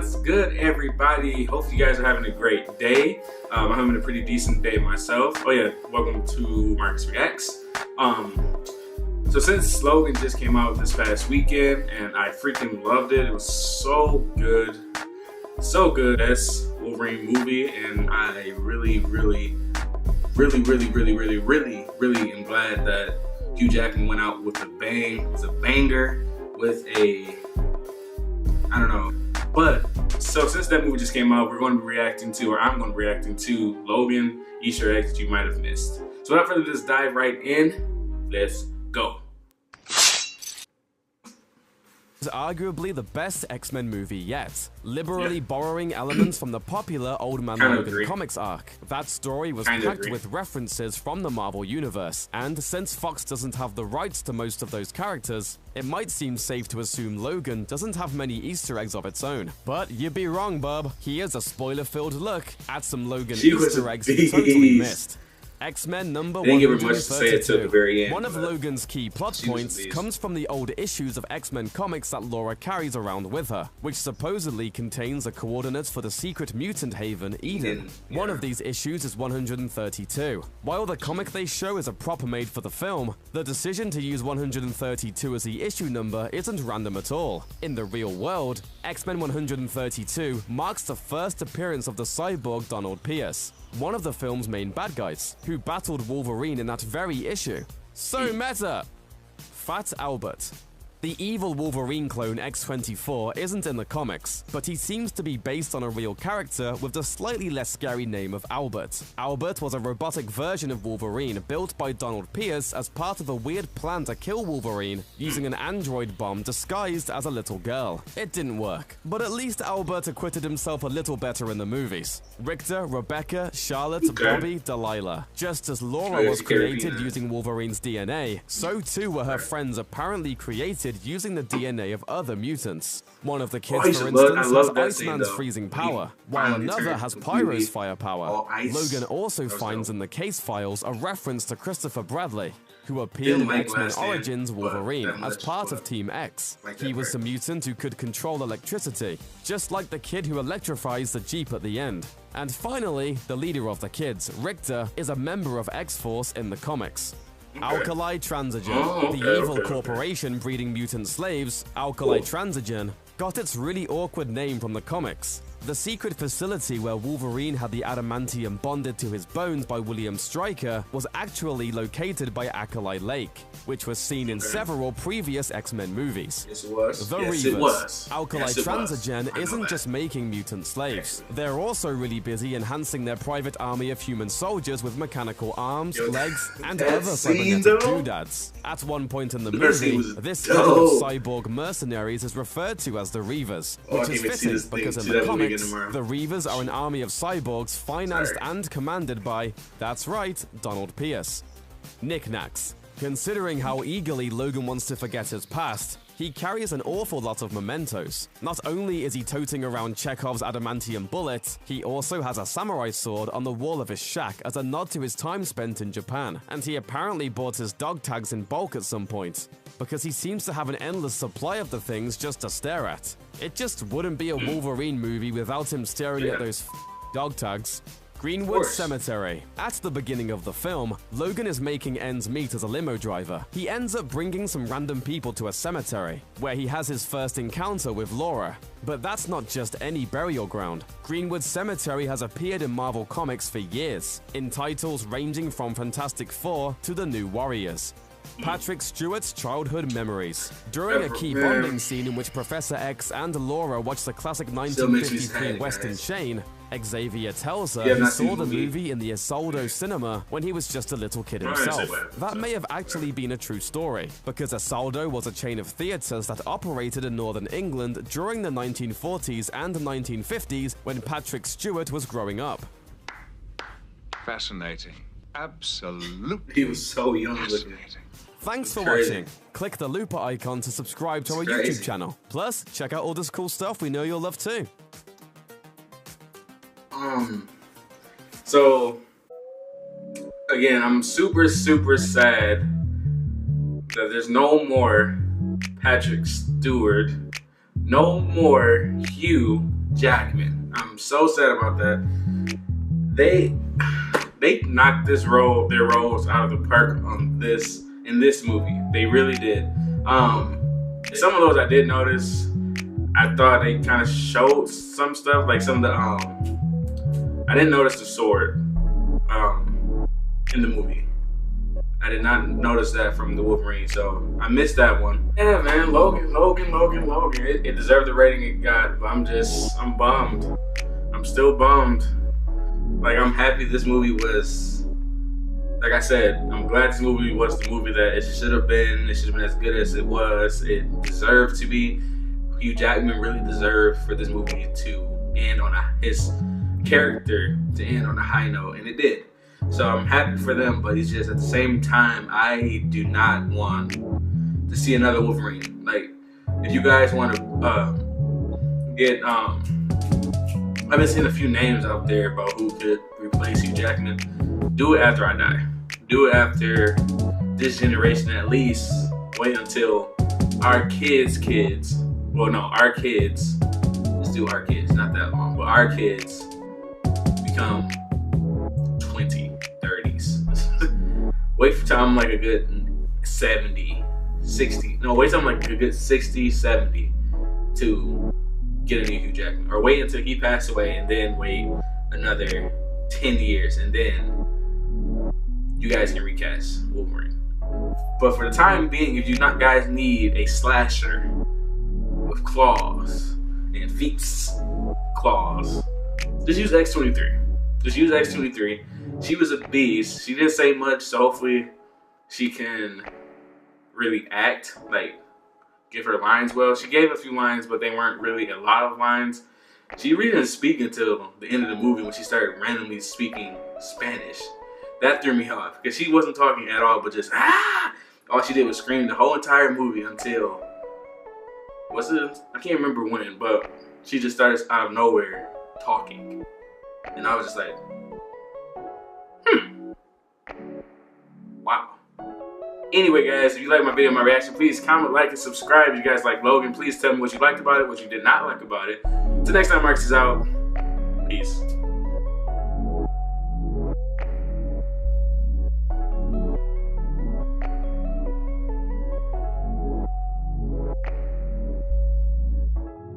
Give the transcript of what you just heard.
What's good, everybody? Hope you guys are having a great day. I'm having a pretty decent day myself. Oh yeah, welcome to Marcus Reacts. So since Logan just came out this past weekend and I freaking loved it. It was so good. So good. Best Wolverine movie, and I really am glad that Hugh Jackman went out with a bang. It was a banger with a, I don't know. But, so since that movie just came out, I'm going to be reacting to Logan Easter eggs that you might have missed. So without further ado, just dive right in. Let's go. Is arguably the best X-Men movie yet, liberally borrowing elements from the popular Old Man Logan comics arc. That story was packed with references from the Marvel Universe, and since Fox doesn't have the rights to most of those characters, it might seem safe to assume Logan doesn't have many Easter eggs of its own. But you'd be wrong, bub. Here's a spoiler-filled look at some Logan Easter eggs you totally missed. X-Men number 132. One of Logan's key plot points comes from the old issues of X-Men comics that Laura carries around with her, which supposedly contains the coordinates for the secret mutant haven, Eden. One of these issues is 132. While the comic they show is a prop made for the film, the decision to use 132 as the issue number isn't random at all. In the real world, X-Men 132 marks the first appearance of the cyborg Donald Pierce, one of the film's main bad guys, who battled Wolverine in that very issue. So meta! Fat Albert. The evil Wolverine clone X-24 isn't in the comics, but he seems to be based on a real character with the slightly less scary name of Albert. Albert was a robotic version of Wolverine built by Donald Pierce as part of a weird plan to kill Wolverine using an android bomb disguised as a little girl. It didn't work, but at least Albert acquitted himself a little better in the movies. Richter, Rebecca, Charlotte, Bobby, Delilah. Just as Laura was created using Wolverine's DNA, so too were her friends apparently created using the DNA of other mutants. One of the kids, for instance, has Iceman's freezing power, while another has Pyro's firepower. Logan also finds in the case files a reference to Christopher Bradley, who appeared in X-Men Origins Wolverine as part of Team X. He was a mutant who could control electricity, just like the kid who electrifies the Jeep at the end. And finally, the leader of the kids, Richter, is a member of X-Force in the comics. Alkali Transigen, the evil corporation breeding mutant slaves, Alkali Transigen, got its really awkward name from the comics. The secret facility where Wolverine had the adamantium bonded to his bones by William Stryker was actually located by Alkali Lake, which was seen in several previous X-Men movies. Yes, it was. The Reavers. Alkali Transigen isn't just making mutant slaves. They're also really busy enhancing their private army of human soldiers with mechanical arms, legs, and other cybernetic doodads. At one point in the movie, this kind of cyborg mercenaries is referred to as the Reavers, which is fitting because in the comics, the Reavers are an army of cyborgs financed and commanded by, that's right, Donald Pierce. Knickknacks. Considering how eagerly Logan wants to forget his past, he carries an awful lot of mementos. Not only is he toting around Chekhov's adamantium bullet, he also has a samurai sword on the wall of his shack as a nod to his time spent in Japan, and he apparently bought his dog tags in bulk at some point, because he seems to have an endless supply of the things just to stare at. It just wouldn't be a Wolverine movie without him staring at those dog tags. Greenwood Cemetery. At the beginning of the film, Logan is making ends meet as a limo driver. He ends up bringing some random people to a cemetery, where he has his first encounter with Laura. But that's not just any burial ground. Greenwood Cemetery has appeared in Marvel Comics for years, in titles ranging from Fantastic Four to The New Warriors. Patrick Stewart's childhood memories. During a key bonding scene in which Professor X and Laura watch the classic 1953 Western Chain, Xavier tells her he saw the movie in the Isolde cinema when he was just a little kid himself. That may have actually been a true story, because Isolde was a chain of theaters that operated in northern England during the 1940s and 1950s when Patrick Stewart was growing up. Fascinating. Absolutely. He was so young. Thanks for watching. Click the looper icon to subscribe to our YouTube channel. Plus, check out all this cool stuff we know you'll love too. So again, I'm super sad that there's no more Patrick Stewart, no more Hugh Jackman. I'm so sad about that. They knocked their roles out of the park in this movie. They really did. Some of those I did notice. I thought they kind of showed some stuff, like some of the I didn't notice the sword in the movie. I did not notice that from the Wolverine, so I missed that one. Yeah, man, Logan. It deserved the rating it got, but I'm bummed. I'm still bummed. Like, I'm happy this movie was, like I said, I'm glad this movie was the movie that it should have been. It should have been as good as it was. It deserved to be. Hugh Jackman really deserved for this movie to end on his character to end on a high note, and it did. So I'm happy for them, but it's just at the same time, I do not want to see another Wolverine. Like, if you guys want to get, I've been seeing a few names out there about who could replace Hugh Jackman. Do it after I die. Do it after this generation at least. Wait until our kids. Well, no, our kids. Let's do our kids, not that long, but our kids become 20, 30s. Wait for time like a good 70, 60. No, wait till I'm like a good 60, 70 to get a new Hugh Jackman. Or wait until he passed away and then wait another 10 years and then you guys can recast Wolverine. But for the time being, if you not guys need a slasher with claws and feet's claws, just use X-23. Just use X-23. She was a beast. She didn't say much, so hopefully she can really act, like give her lines well. She gave a few lines, but they weren't really a lot of lines. She really didn't speak until the end of the movie when she started randomly speaking Spanish. That threw me off because she wasn't talking at all, but just all she did was scream the whole entire movie until I can't remember when, but she just started out of nowhere talking. And I was just like, wow. Anyway, guys, if you like my video, my reaction, please comment, like, and subscribe. If you guys like Logan, please tell me what you liked about it, what you did not like about it. Till next time, Marcus is out. Peace.